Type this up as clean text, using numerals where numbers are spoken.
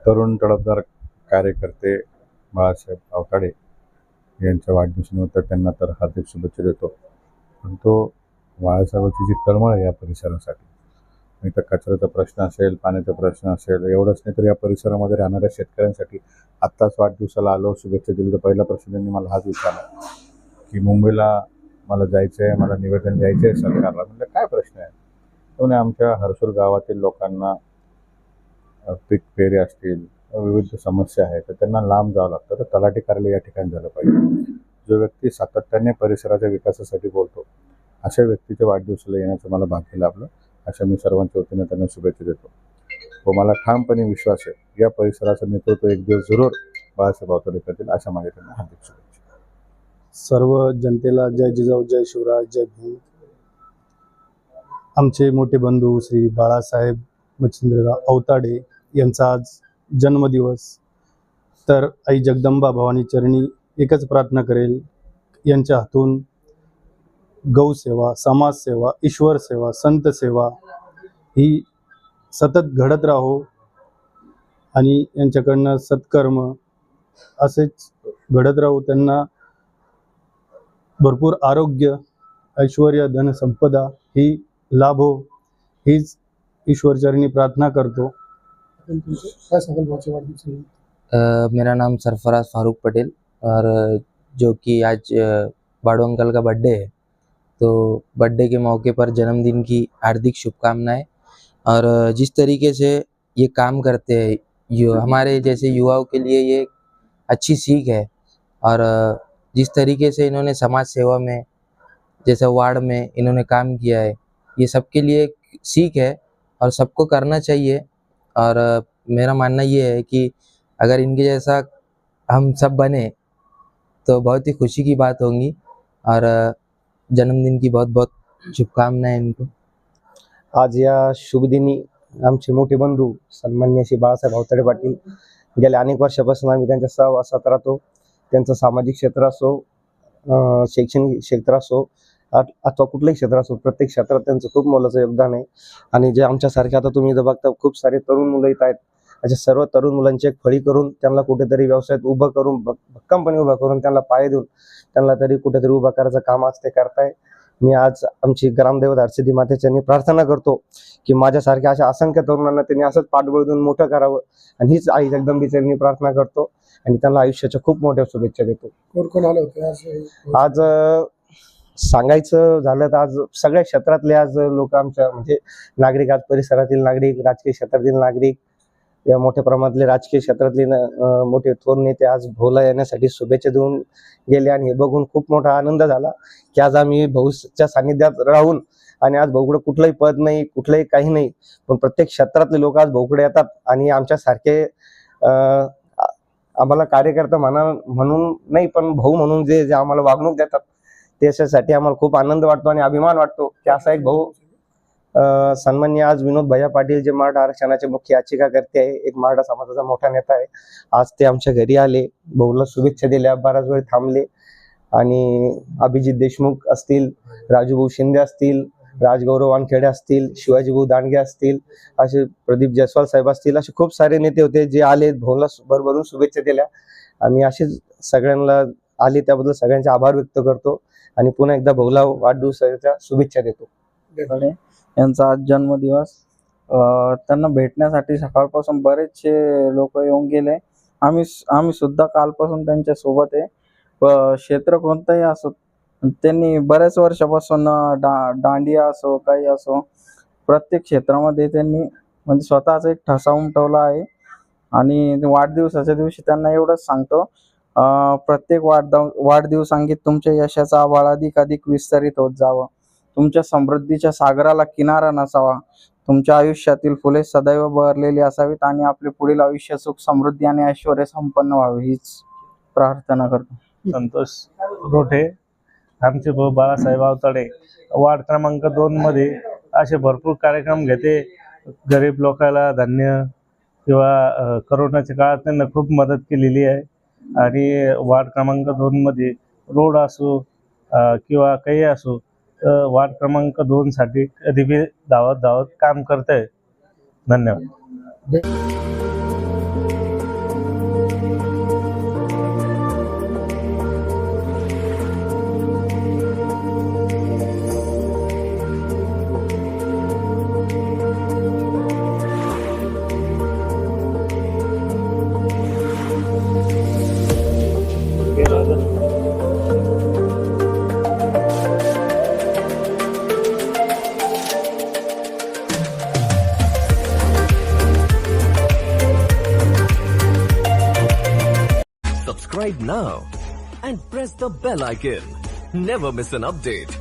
तरुण तडफदार कार्यकर्ते बाळासाहेब अवताडे यांच्या वाढदिवसानिमित्त त्यांना तर हार्दिक शुभेच्छा देतो. पण तो बाळासाहेबांची जी तळमळ आहे या परिसरासाठी, इथं कचऱ्याचा प्रश्न असेल, पाण्याचा प्रश्न असेल, एवढंच नाही तर या परिसरामध्ये राहणाऱ्या शेतकऱ्यांसाठी आत्ताच वाढदिवसाला आलो, शुभेच्छा दिली, तर पहिला प्रश्न त्यांनी मला हाच विचारला की मुंबईला मला जायचं आहे, मला निवेदन द्यायचं आहे सरकारला. म्हणजे काय प्रश्न आहे? तो आमच्या हर्सूल गावातील लोकांना पीक पेरे असतील, विविध समस्या आहेत, तर त्यांना लांब जावं लागतं. तर तलाठी कार्यालय या ठिकाणी झालं पाहिजे. जो व्यक्ती सातत्याने परिसराच्या विकासासाठी बोलतो, अशा व्यक्तीच्या वाढदिवसाला येण्याचं मला भाग्य लाभलं. अशा मी सर्वांच्या वतीने त्यांना शुभेच्छा देतो. व मला ठामपणे विश्वास आहे या परिसराचं नेतृत्व एक दिवस जरूर बाळासाहेब अवताडे करतील. अशा माझ्या त्यांना हार्दिक शुभेच्छा. सर्व जनतेला जय जिजाऊ, जय शिवराय, जय भीम. आमचे मोठे बंधू श्री बाळासाहेब मच्छिंद्रराव अवताडे यांचा आज जन्मदिवस. तर आई जगदंबा भवानी चरणी एकच प्रार्थना करेल, यांच्या हातून गौसेवा, समाजसेवा, ईश्वर सेवा, संत सेवा ही सतत घडत राहो आणि यांच्याकडनं सत्कर्म असेच घडत राहू. त्यांना भरपूर आरोग्य, ऐश्वर्य, धन संपदा ही लाभो, हीच ईश्वरचरणी प्रार्थना करतो. मेरा नाम सरफराज फारूक पटेल और जो कि आज बाड़ू अंकल का बर्थडे है, तो बर्थडे के मौके पर जन्मदिन की हार्दिक शुभकामनाएं। और जिस तरीके से ये काम करते हैं हमारे जैसे युवाओं के लिए ये अच्छी सीख है। और जिस तरीके से इन्होंने समाज सेवा में, जैसे वार्ड में इन्होंने काम किया है, ये सबके लिए एक सीख है और सबको करना चाहिए। और मेरा मानना ये है कि अगर इनके जैसा हम सब बने तो बहुत ही खुशी की बात होगी। और जन्मदिन की बहुत बहुत शुभकामनाएं इनको। आज या शुभदिनी आमचे मोठे बंधू सन्माननीय श्री बाळासाहेब अवताडे पाटील, गेल्या अनेक वर्षापासून आम्ही त्यांच्या सहवासात राहतो. त्यांचं सामाजिक क्षेत्र असो, शैक्षणिक क्षेत्र असो अथवा कुठलंही क्षेत्र असो, प्रत्येक क्षेत्रात त्यांचं खूप मोलाचं योगदान आहे. आणि जे आमच्यासारखे आता तुम्ही इथं बघता खूप सारे तरुण मुलं येत आहेत, अशा सर्व तरुण मुलांची एक फळी करून त्यांना कुठेतरी व्यवसायात उभं करून, भक्कमपणे उभं करून त्यांना पाय देऊन त्यांना तरी कुठेतरी उभं करायचं काम आज ते करताय. मी आज आमची ग्रामदैवत हरसिद्धी मातेच्यांनी प्रार्थना करतो की माझ्यासारख्या अशा असंख्य तरुणांना त्यांनी असंच पाठबळ देऊन मोठं करावं, आणि हीच आई जगदंबेच्यांनी प्रार्थना करतो आणि त्यांना आयुष्याच्या खूप मोठ्या शुभेच्छा देतो. कोण कोण आलं होतं आज? सांगायचं झालं तर आज सगळ्या क्षेत्रातले आज लोक, आमच्या म्हणजे नागरिक, आज परिसरातील नागरिक, राजकीय क्षेत्रातील नागरिक, या मोठ्या प्रमाणातले राजकीय क्षेत्रातले मोठे थोर नेते आज भोला येण्यासाठी शुभेच्छा देऊन गेले. आणि हे बघून खूप मोठा आनंद झाला की आज आम्ही भाऊच्या सानिध्यात राहून, आणि आज भाऊकडे कुठलंही पद नाही, कुठलंही काही नाही, पण प्रत्येक क्षेत्रातले लोक आज भाऊकडे येतात. आणि आमच्यासारखे आम्हाला कार्यकर्ता म्हणून नाही, पण भाऊ म्हणून जे आम्हाला वागणूक देतात, त्याच्यासाठी आम्हाला खूप आनंद वाटतो आणि अभिमान वाटतो की असा एक भाऊ. सन्माननीय आज विनोद भैया पाटील, जे मराठा आरक्षणाचे मुख्य याचिकाकर्ते आहे, एक मराठा समाजाचा मोठा नेता आहे, आज ते आमच्या घरी आले, भाऊला शुभेच्छा दिल्या, बराच वेळ थांबले. आणि अभिजित देशमुख असतील, राजूभाऊ शिंदे असतील, राजगौरव वानखेडे असतील, शिवाजीभाऊ दांडगे असतील, असे प्रदीप जयस्वाल साहेब असतील, असे खूप सारे नेते होते जे आले, भाऊला भरभरून शुभेच्छा दिल्या. आम्ही असेच सगळ्यांना आले त्याबद्दल सगळ्यांचे आभार व्यक्त करतो आणि पुन्हा एकदा भाऊला वाढदिवसाच्या शुभेच्छा देतो. यांचा आज जन्मदिवस, त्यांना भेटण्यासाठी सकाळपासून बरेचसे लोक येऊन गेले. आम्ही सुद्धा कालपासून त्यांच्या सोबत आहे. क्षेत्र कोणतंही असो, त्यांनी बऱ्याच वर्षापासून दांडिया असो, काही असो, प्रत्येक क्षेत्रामध्ये त्यांनी म्हणजे स्वतःचा एक ठसा उमटवला आहे. आणि वाढदिवसाच्या दिवशी त्यांना एवढंच सांगतो, प्रत्येक वाढदिवसांगीत तुमच्या यशाचा आभाळ अधिकाधिक विस्तारित होत जावं, तुमच्या समृद्धीच्या सागराला किनारा नसावा, तुमच्या आयुष्यातील फुले सदैव बहरलेली असावीत आणि आपले पुढील आयुष्य सुख समृद्धी आणि ऐश्वर्य संपन्न व्हावे, हीच प्रार्थना करतो. संतोष रोठे, आमचे भाऊ बाळासाहेब अवताडे वार्ड क्रमांक 2 मध्ये असे भरपूर कार्यक्रम घेते. गरीब लोकांना धान्य किंवा करोनाच्या काळात त्यांना खूप मदत केलेली आहे. आणि वार्ड क्रमांक 2 मध्ये रोड असो किंवा काही असो, वार्ड क्रमांक 2 साठी कधी बी धावत काम करत आहे. धन्यवाद. subscribe now and press the bell icon. Never miss an update.